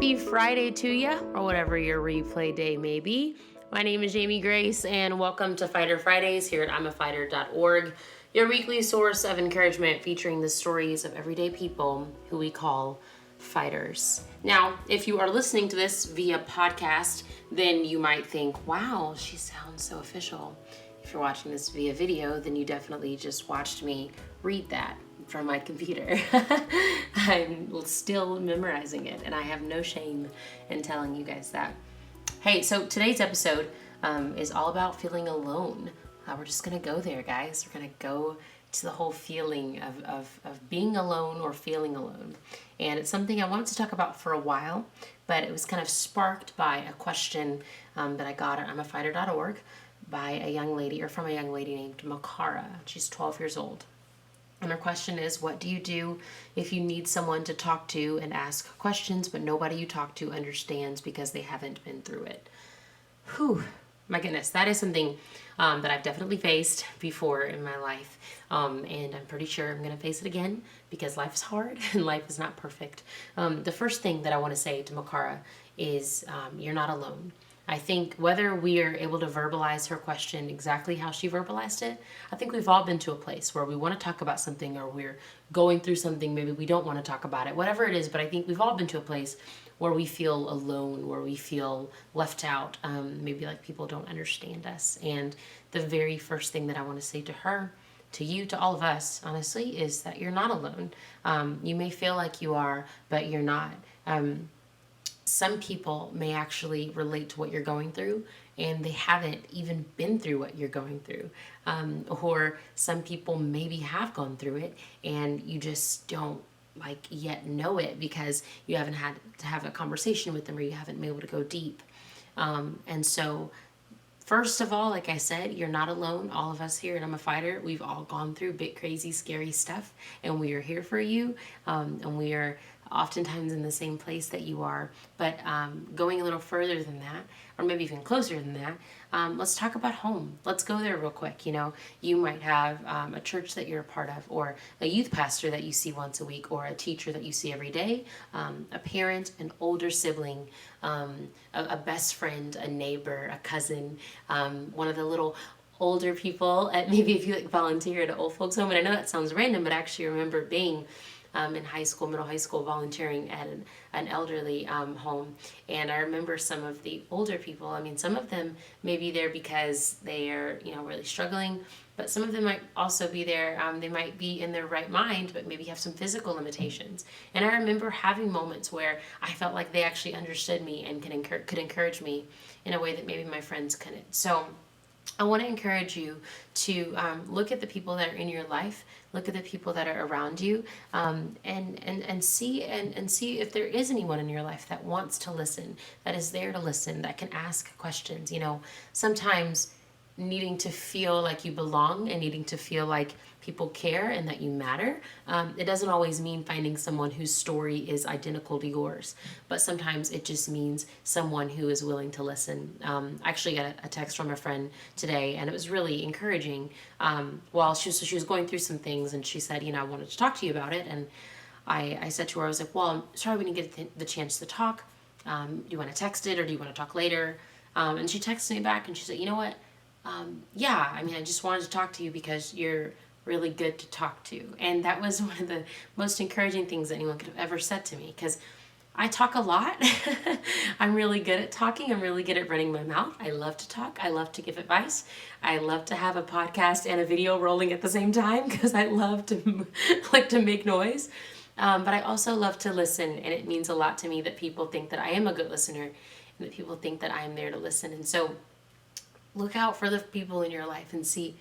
Happy Friday to you, or whatever your replay day may be. My name is Jamie Grace, and welcome to Fighter Fridays here at imafighter.org, your weekly source of encouragement featuring the stories of everyday people who we call fighters. Now, if you are listening to this via podcast, then you might think, wow, she sounds so official. If you're watching this via video, then you definitely just watched me read that from my computer. I'm still memorizing it, and I have no shame in telling you guys that. Hey, so today's episode is all about feeling alone. We're just gonna go there, guys. We're gonna go to the whole feeling of being alone or feeling alone. And it's something I wanted to talk about for a while, but it was kind of sparked by a question that I got at imafighter.org by a young lady, or from a young lady named Makara. She's 12 years old. And her question is, what do you do if you need someone to talk to and ask questions, but nobody you talk to understands because they haven't been through it? Whew, my goodness, that is something that I've definitely faced before in my life. And I'm pretty sure I'm going to face it again because life is hard and life is not perfect. The first thing that I want to say to Makara is you're not alone. I think whether we are able to verbalize her question exactly how she verbalized it, I think we've all been to a place where we want to talk about something, or we're going through something, maybe we don't want to talk about it, whatever it is, but I think we've all been to a place where we feel alone, where we feel left out, maybe like people don't understand us. And the very first thing that I want to say to her, to you, to all of us, honestly, is that you're not alone. You may feel like you are, but you're not. Some people may actually relate to what you're going through, and they haven't even been through what you're going through. Or some people maybe have gone through it, and you just don't yet know it because you haven't had to have a conversation with them, or you haven't been able to go deep. And so first of all, like I said, you're not alone. All of us here at I'm a Fighter, we've all gone through big, crazy, scary stuff, and we are here for you, and we are oftentimes in the same place that you are. But going a little further than that, or maybe even closer than that, let's talk about home. Let's go there real quick. You know, you might have a church that you're a part of, or a youth pastor that you see once a week, or a teacher that you see every day, a parent, an older sibling, a best friend, a neighbor, a cousin, one of the little older people at, maybe if you volunteer at an old folks home. And I know that sounds random, but I actually remember being in high school, middle high school, volunteering at an elderly home. And I remember some of the older people, I mean, some of them may be there because they are, really struggling, but some of them might also be there, they might be in their right mind, but maybe have some physical limitations. And I remember having moments where I felt like they actually understood me and could encourage me in a way that maybe my friends couldn't. So I want to encourage you to look at the people that are in your life, look at the people that are around you, and see if there is anyone in your life that wants to listen, that is there to listen, that can ask questions. Sometimes needing to feel like you belong and needing to feel like people care and that you matter, it doesn't always mean finding someone whose story is identical to yours, but sometimes it just means someone who is willing to listen. I actually got a text from a friend today, and it was really encouraging. While she was going through some things, and she said, I wanted to talk to you about it, and I said to her, I was like, well, I'm sorry we didn't get the chance to talk. Do you want to text it, or do you want to talk later? And she texted me back, and she said, you know what? I just wanted to talk to you because you're really good to talk to. And that was one of the most encouraging things anyone could have ever said to me, because I talk a lot. I'm really good at talking. I'm really good at running my mouth. I love to talk. I love to give advice. I love to have a podcast and a video rolling at the same time because I love to make noise. But I also love to listen, and it means a lot to me that people think that I am a good listener and that people think that I am there to listen. And so look out for the people in your life and see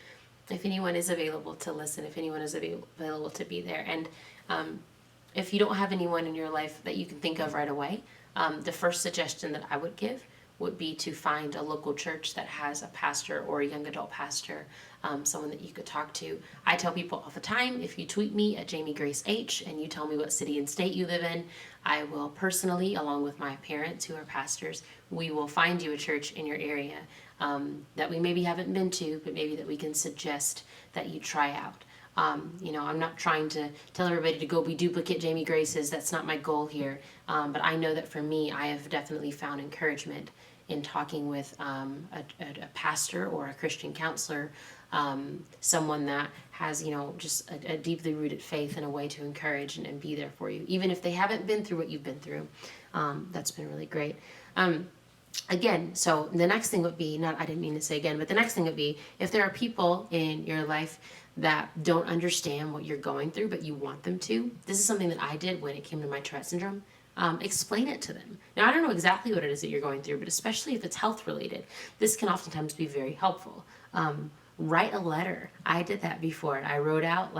if anyone is available to listen, if anyone is available to be there. And if you don't have anyone in your life that you can think of right away, the first suggestion that I would give would be to find a local church that has a pastor or a young adult pastor, someone that you could talk to. I tell people all the time, if you tweet me at Jamie Grace H and you tell me what city and state you live in, I will personally, along with my parents who are pastors, we will find you a church in your area that we maybe haven't been to, but maybe that we can suggest that you try out. I'm not trying to tell everybody to go be duplicate Jamie Grace's. That's not my goal here. But I know that for me, I have definitely found encouragement in talking with a pastor or a Christian counselor, someone that has, just a deeply rooted faith and a way to encourage and be there for you, even if they haven't been through what you've been through. That's been really great. Again, so the next thing would be, I didn't mean to say again, but the next thing would be, if there are people in your life that don't understand what you're going through, but you want them to, this is something that I did when it came to my Tourette syndrome. Explain it to them. Now, I don't know exactly what it is that you're going through, but especially if it's health related, this can oftentimes be very helpful. Write a letter. I did that before. I wrote out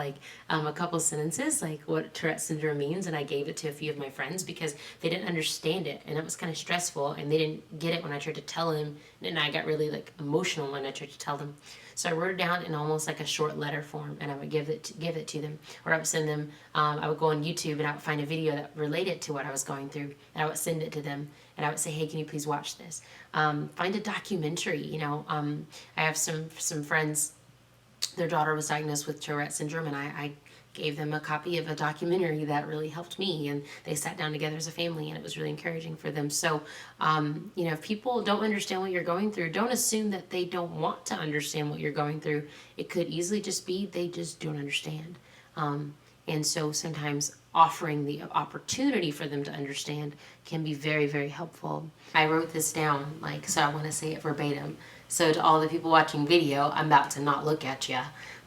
a couple sentences, like what Tourette syndrome means, and I gave it to a few of my friends because they didn't understand it, and it was kind of stressful, and they didn't get it when I tried to tell them, and I got really emotional when I tried to tell them. So I wrote it down in almost like a short letter form, and I would give it to them, or I would send them. I would go on YouTube and I would find a video that related to what I was going through, and I would send it to them, and I would say, "Hey, can you please watch this?" Find a documentary. I have some friends. Their daughter was diagnosed with Tourette syndrome, and I gave them a copy of a documentary that really helped me, and they sat down together as a family, and it was really encouraging for them. So, if people don't understand what you're going through, don't assume that they don't want to understand what you're going through. It could easily just be they just don't understand. And so sometimes offering the opportunity for them to understand can be very, very helpful. I wrote this down, so I want to say it verbatim. So to all the people watching video, I'm about to not look at you.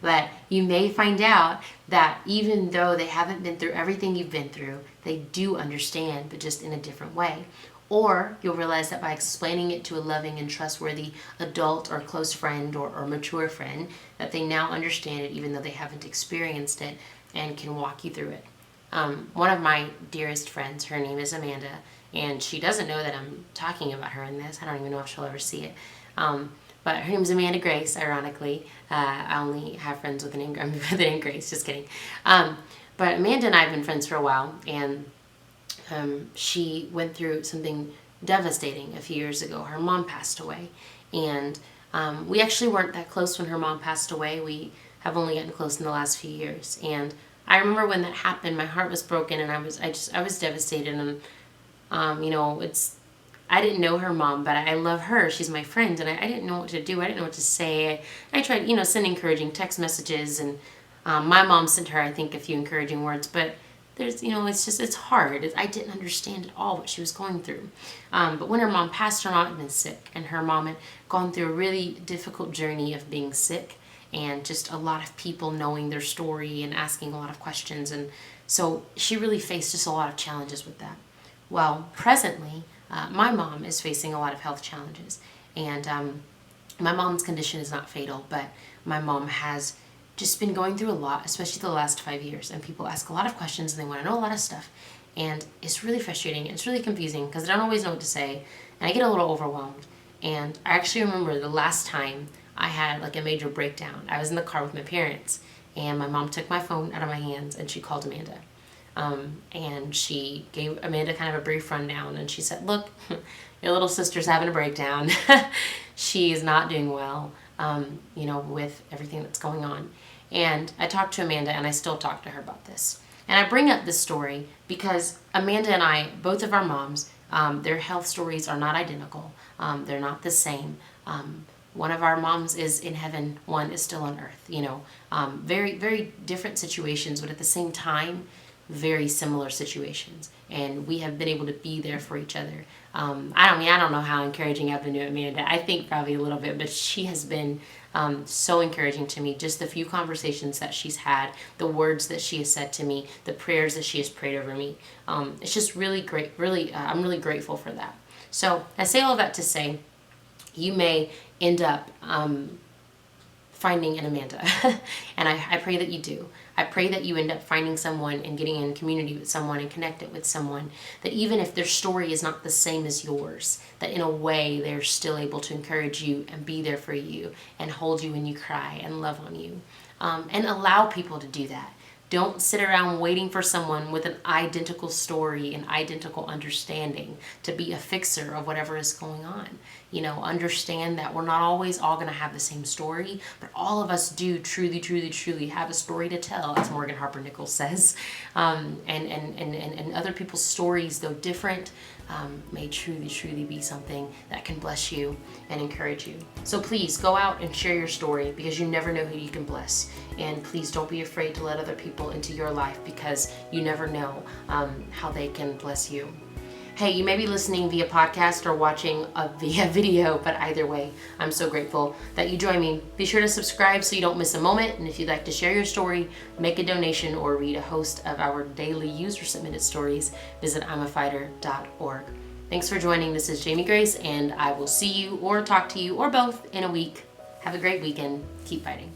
But you may find out that even though they haven't been through everything you've been through, they do understand, but just in a different way. Or you'll realize that by explaining it to a loving and trustworthy adult or close friend or mature friend, that they now understand it even though they haven't experienced it and can walk you through it. One of my dearest friends, her name is Amanda, and she doesn't know that I'm talking about her in this. I don't even know if she'll ever see it. But her name is Amanda Grace, ironically. I only have friends with the name Grace, just kidding. But Amanda and I have been friends for a while, and she went through something devastating a few years ago. Her mom passed away, and we actually weren't that close when her mom passed away. We have only gotten close in the last few years, and I remember when that happened, my heart was broken, and I was devastated, and I didn't know her mom, but I love her. She's my friend, and I didn't know what to do. I didn't know what to say. I tried, send encouraging text messages, and my mom sent her, I think, a few encouraging words, but there's, it's hard. I didn't understand at all what she was going through. But when her mom passed, her mom had been sick, and her mom had gone through a really difficult journey of being sick, and just a lot of people knowing their story and asking a lot of questions, and so she really faced just a lot of challenges with that. Well, presently, my mom is facing a lot of health challenges, and my mom's condition is not fatal, but my mom has just been going through a lot, especially the last 5 years, and people ask a lot of questions and they want to know a lot of stuff, and it's really frustrating. It's really confusing because I don't always know what to say, and I get a little overwhelmed. And I actually remember the last time I had a major breakdown. I was in the car with my parents, and my mom took my phone out of my hands and she called Amanda. And she gave Amanda kind of a brief rundown, and she said, "Look, your little sister's having a breakdown. She's not doing well, with everything that's going on." And I talked to Amanda, and I still talk to her about this. And I bring up this story because Amanda and I, both of our moms, their health stories are not identical. They're not the same. One of our moms is in heaven, one is still on earth, very, very different situations, but at the same time, very similar situations, and we have been able to be there for each other. I don't know how encouraging I've been to Amanda. I think probably a little bit, but she has been so encouraging to me. Just the few conversations that she's had, the words that she has said to me, the prayers that she has prayed over me. It's just really great. Really, I'm really grateful for that. So I say all that to say, you may end up finding an Amanda, and I pray that you do. I pray that you end up finding someone and getting in community with someone and connected with someone, that even if their story is not the same as yours, that in a way they're still able to encourage you and be there for you and hold you when you cry and love on you, and allow people to do that. Don't sit around waiting for someone with an identical story and identical understanding to be a fixer of whatever is going on. understand that we're not always all going to have the same story, but all of us do truly, truly, truly have a story to tell, as Morgan Harper Nichols says. And other people's stories, though different, may truly, truly be something that can bless you and encourage you. So please go out and share your story, because you never know who you can bless. And please don't be afraid to let other people into your life, because you never know how they can bless you. Hey, you may be listening via podcast or watching via video, but either way, I'm so grateful that you join me. Be sure to subscribe so you don't miss a moment. And if you'd like to share your story, make a donation, or read a host of our daily user-submitted stories, visit imafighter.org. Thanks for joining. This is Jamie Grace, and I will see you or talk to you or both in a week. Have a great weekend. Keep fighting.